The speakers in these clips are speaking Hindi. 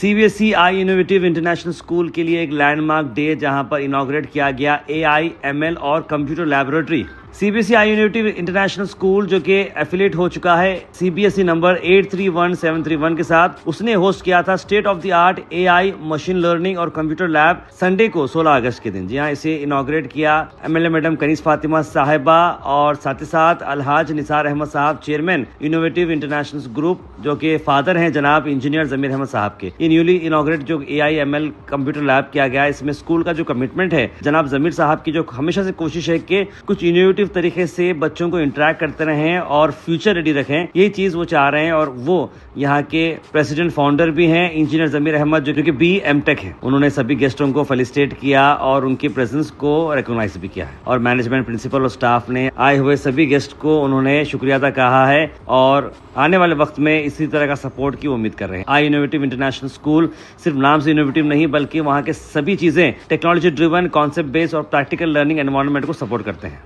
सीबीएसई आई इनोवेटिव इंटरनेशनल स्कूल के लिए एक लैंडमार्क डे जहां पर इनॉग्रेट किया गया AI/ML और कंप्यूटर लैबोरेटरी। सीबीएसई आई इनोवेटिव इंटरनेशनल स्कूल जो कि एफिलिएट हो चुका है सीबीएसई नंबर 831731 के साथ, उसने होस्ट किया था state of the art AI machine learning और कंप्यूटर लैब संडे को 16 अगस्त के दिन। जी हाँ, इसे इनॉग्रेट किया MLA मैडम कनीज फातिमा साहिबा और साथ ही साथ अलहाज निसार अहमद साहब, चेयरमैन इनोवेटिव इंटरनेशनल ग्रुप, जो कि फादर हैं जनाब इंजीनियर जमीर अहमद साहब के। ये न्यूली इनॉग्रेट जो AI/ML कंप्यूटर लैब किया गया है, इसमें स्कूल का जो कमिटमेंट है जनाब जमीर साहब की, जो हमेशा से कोशिश है कि कुछ इनोवेटिव तरीके से बच्चों को इंटरेक्ट करते रहें और फ्यूचर रेडी रखें, यही चीज वो चाह रहे हैं। और वो यहाँ के प्रेसिडेंट फाउंडर भी हैं इंजीनियर जमीर अहमद, जो कि BM.Tech है। उन्होंने सभी गेस्टों को फेलिसिटेट किया और उनकी प्रेजेंस को रिकॉग्नाइज भी किया है। और मैनेजमेंट, प्रिंसिपल और स्टाफ ने आए हुए सभी गेस्ट को उन्होंने शुक्रिया अदा कहा है और आने वाले वक्त में इसी तरह का सपोर्ट की उम्मीद कर रहे हैं। आई इनोवेटिव इंटरनेशनल स्कूल सिर्फ नाम से इनोवेटिव नहीं, बल्कि वहाँ के सभी चीजें टेक्नोलॉजी ड्रिवन, कॉन्सेप्ट बेस्ड और प्रैक्टिकल लर्निंग एनवायरनमेंट को सपोर्ट करते हैं।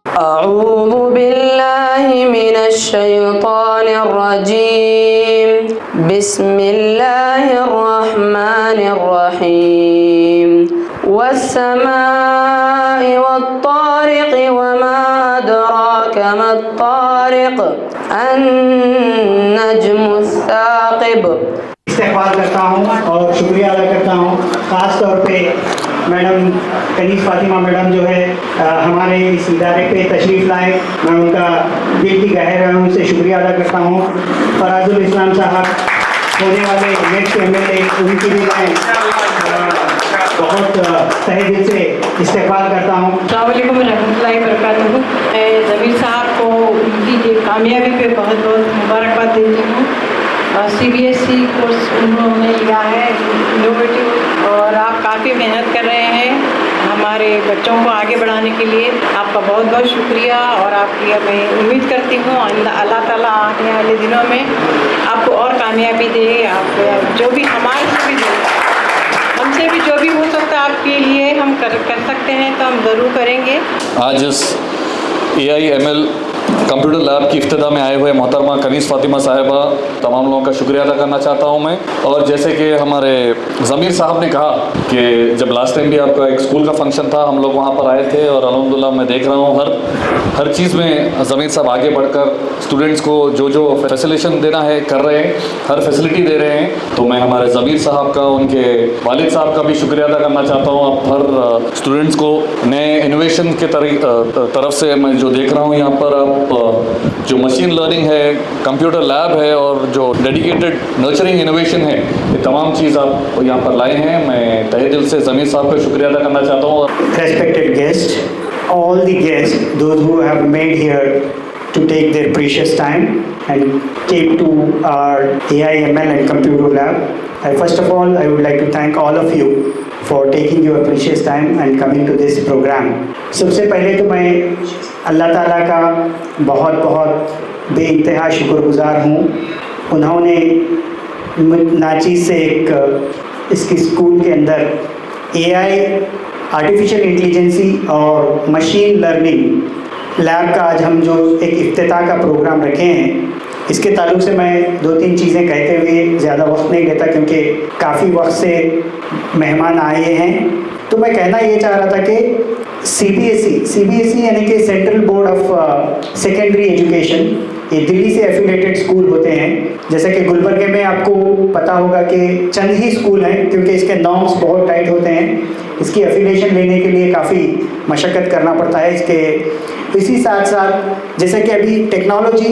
अऊज़ु बिल्लाहि मिनश शैतानिर रजीम। बिस्मिल्लाहिर रहमानिर रहीम। वस्समाइ वत्तारिक़ि वमा अदराका मत्तारिक़ अन्नज्मुस्साक़िब। इस्तेक़बाल करता हूँ और शुक्रिया अदा करता हूँ ख़ास तौर पे मैडम कनीज फातिमा मैडम जो है हमारे इस इदारे पे तशरीफ़ लाए। मैं उनका दिल की गहराइयों से शुक्रिया अदा करता हूँ। फराजुल इस्लाम साहब होने वाले नेक्स्ट MLA, उनकी भी मैं बहुत तहे दिल से इस्तेक़बाल करता हूँ। अस्सलाम वालेकुम रहमतुल्लाहि वबरकातुहू। मैं जमीर साहब को उनकी कामयाबी पे बहुत बहुत मुबारकबाद देती हूँ। CBSE कोर्स उन्होंने लिया है इनोवेटिव, और आप काफ़ी मेहनत कर रहे हैं हमारे बच्चों को आगे बढ़ाने के लिए। आपका बहुत बहुत शुक्रिया और आपकी मैं उम्मीद करती हूँ अल्लाह ताला आने वाले दिनों में आपको और कामयाबी दे। आप जो भी हमारे से भी हमसे भी जो भी हो सकता है आपके लिए हम कर सकते हैं तो हम ज़रूर करेंगे। आज इस AI/ML कंप्यूटर लैब की इफ्तिदा में आए हुए मोहतरमा कनीज फातिमा साहिबा, तमाम लोगों का शुक्रिया अदा करना चाहता हूं मैं। और जैसे कि हमारे ज़मीर साहब ने कहा कि जब लास्ट टाइम भी आपका एक स्कूल का फंक्शन था, हम लोग वहां पर आए थे और अल्हम्दुलिल्लाह मैं देख रहा हूं हर चीज़ में ज़मीर साहब आगे बढ़कर स्टूडेंट्स को जो फैसिलिटेशन देना है कर रहे हैं, हर फैसिलिटी दे रहे हैं। तो मैं हमारे ज़मीर साहब का, उनके वालिद साहब का भी शुक्रिया अदा करना चाहता हूँ। आप हर स्टूडेंट्स को नए इनोवेशन के तरफ से मैं जो देख रहा हूँ यहाँ पर, आप जो मशीन लर्निंग है, कंप्यूटर लैब है और जो डेडिकेटेड नर्चरिंग इनोवेशन है, ये तमाम चीज़ आप यहाँ पर लाए हैं। मैं तहे दिल से ज़मीर साहब का शुक्रिया अदा करना चाहता हूँ। Respected guests, all the guests, those who have made here to take their precious time and came to our AI/ML and computer lab. First of all, I would like to thank all of you for taking your precious time and coming to this program. सबसे पहले तो मैं अल्लाह ताला का बहुत बहुत बेइंतहा शुक्रगुजार हूँ। उन्होंने नाचीज़ से एक इसकी स्कूल के अंदर AI, आर्टिफिशियल इंटेलिजेंसी और मशीन लर्निंग लैब का आज हम जो एक इफ्तिताह का प्रोग्राम रखे हैं, इसके ताल्लुक़ से मैं 2-3 चीज़ें कहते हुए ज़्यादा वक्त नहीं लेता, क्योंकि काफ़ी वक्त से मेहमान आए हैं। तो मैं कहना ये चाह रहा था कि CBSE यानी कि central board of secondary education, ये दिल्ली से एफिलिएटेड स्कूल होते हैं। जैसे कि गुलबर्गे में आपको पता होगा कि चंद ही स्कूल हैं, क्योंकि इसके नॉर्म्स बहुत टाइट होते हैं। इसकी एफिलिएशन लेने के लिए काफ़ी मशक्क़त करना पड़ता है। इसी साथ साथ जैसे कि अभी टेक्नोलॉजी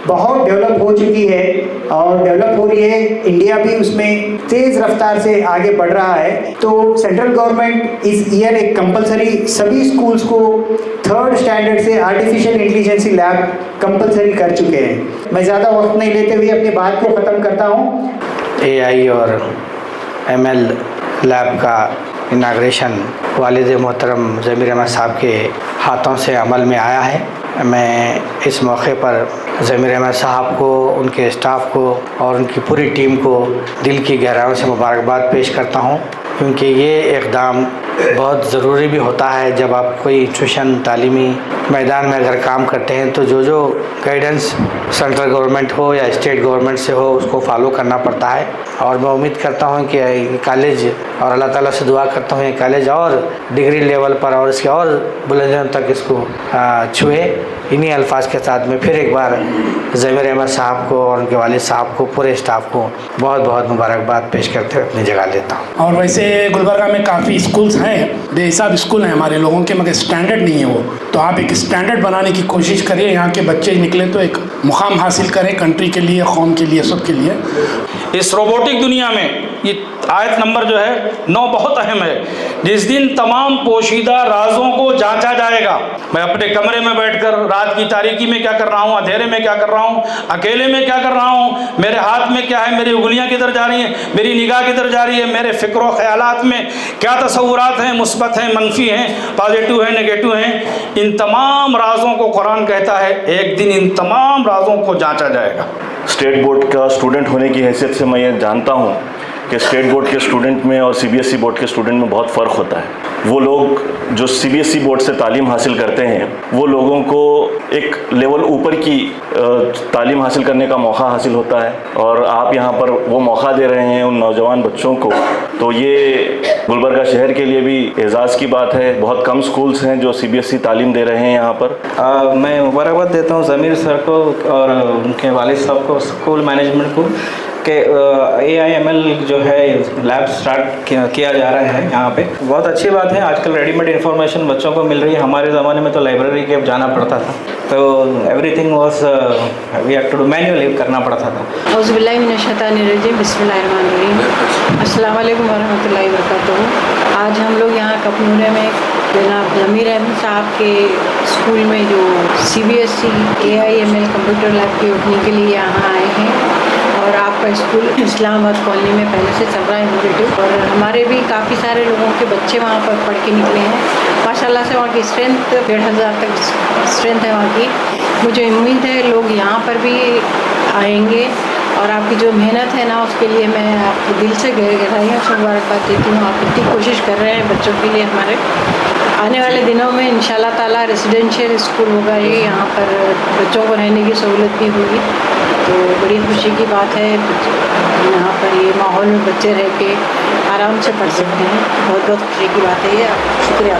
बहुत डेवलप हो चुकी है और डेवलप हो रही है, इंडिया भी उसमें तेज़ रफ्तार से आगे बढ़ रहा है। तो सेंट्रल गवर्नमेंट इस ईयर एक कंपलसरी सभी स्कूल्स को 3rd स्टैंडर्ड से आर्टिफिशियल इंटेलिजेंसी लैब कंपलसरी कर चुके हैं। मैं ज़्यादा वक्त नहीं लेते हुए अपनी बात को ख़त्म करता हूँ। AI और ML लैब का इनाग्रेशन वालिद मोहतरम ज़मीर अहमद साहब के हाथों से अमल में आया है। मैं इस मौके पर ज़मीर अहमद साहब को, उनके स्टाफ को और उनकी पूरी टीम को दिल की गहराइयों से मुबारकबाद पेश करता हूँ, क्योंकि ये इक़दाम बहुत ज़रूरी भी होता है। जब आप कोई इंस्टीट्यूशन तालीमी मैदान में अगर काम करते हैं तो जो गाइडेंस सेंट्रल गवर्नमेंट हो या स्टेट गवर्नमेंट से हो उसको फॉलो करना पड़ता है। और मैं उम्मीद करता हूँ कि कॉलेज, और अल्लाह ताला से दुआ करता हूँ ये कॉलेज और डिग्री लेवल पर और इसके और बुलंदियों तक इसको छुए। इन्हीं अल्फाज के साथ में फिर एक बार ज़मीर अहमद साहब को और उनके वालिद साहब को, पूरे स्टाफ को बहुत बहुत मुबारकबाद पेश करते हुए अपनी जगह लेता हूँ। और वैसे गुलबर्गा में काफ़ी स्कूल्स हैं, बेहिसाब स्कूल हैं हमारे लोगों के, मगर स्टैंडर्ड नहीं है वो। तो आप एक स्टैंडर्ड बनाने की कोशिश करिए, यहाँ के बच्चे निकले तो एक मुकाम हासिल करें कंट्री के लिए, कौम के लिए, सब के लिए। इस रोबोटिक दुनिया में ये आयत नंबर जो है 9 बहुत अहम है। जिस दिन तमाम पोशीदा राजों को जांचा जाएगा। मैं अपने कमरे में बैठकर रात की तारीकी में क्या कर रहा हूँ, अंधेरे में क्या कर रहा हूँ, अकेले में क्या कर रहा हूँ, मेरे हाथ में क्या है, मेरी उंगलियाँ किधर जा रही हैं, मेरी निगाह किधर जा रही है, मेरे फ़िक्र व ख़यालात में क्या तसव्वुरात हैं, मुस्बत हैं, मनफी हैं, पॉजिटिव हैं, नेगेटिव हैं। इन तमाम राजों को कुरान कहता है एक दिन इन तमाम राजों को जाँचा जाएगा। स्टेट बोर्ड का स्टूडेंट होने की हैसियत से मैं ये जानता हूँ कि स्टेट बोर्ड के स्टूडेंट में और सीबीएसई बोर्ड के स्टूडेंट में बहुत फ़र्क होता है। वो लोग जो सीबीएसई बोर्ड से तालीम हासिल करते हैं वो लोगों को एक लेवल ऊपर की तालीम हासिल करने का मौका हासिल होता है, और आप यहाँ पर वो मौका दे रहे हैं उन नौजवान बच्चों को, तो ये गुलबर्गा शहर के लिए भी एजाज़ की बात है। बहुत कम स्कूल्स हैं जो सीबीएसई तालीम दे रहे हैं यहाँ पर। मैं मुबारकबाद देता हूँ ज़मीर सर को और उनके वालिद साहब को, स्कूल मैनेजमेंट को, कि AIML जो है लैब स्टार्ट किया जा रहा है यहाँ पे। बहुत अच्छी बात है, आजकल रेडीमेड इन्फॉर्मेशन बच्चों को मिल रही है। हमारे ज़माने में तो लाइब्रेरी के जाना पड़ता था, तो everything was we have to do manually करना पड़ता था। औज़ुबिल्लाहि मिनश्शैतानिर्रजीम, बिस्मिल्लाहिर्रहमानिर्रहीम, अस्सलाम वालेकुम वरहमतुल्लाहि वबरकातुहू। आज हम लोग यहाँ कपनूरे में जनाब ज़मीर अहमद साहब के स्कूल में जो CBSE AIML कंप्यूटर लैब के ओपनिंग के लिए यहाँ आए हैं। और आपका स्कूल इस्लामाबाद कॉलोनी में पहले से चल रहा है इनोवेटिव, और हमारे भी काफ़ी सारे लोगों के बच्चे वहाँ पर पढ़ के निकले हैं। माशाल्लाह से वहाँ की स्ट्रेंथ 1500 तक स्ट्रेंथ है वहाँ की। मुझे उम्मीद है लोग यहाँ पर भी आएंगे, और आपकी जो मेहनत है ना उसके लिए मैं आपको दिल से गहराइयों से मुबारकबाद देती हूँ। आप इतनी कोशिश कर रहे हैं बच्चों के लिए। हमारे आने वाले दिनों में इंशाल्लाह ताला रेसिडेंशियल स्कूल होगा ये, यहाँ पर बच्चों को रहने की सहूलत भी होगी, तो बड़ी खुशी की बात है। यहाँ पर ये माहौल में बच्चे रह के आराम से पढ़ सकते हैं, बहुत बहुत खुशी की बात है ये। शुक्रिया।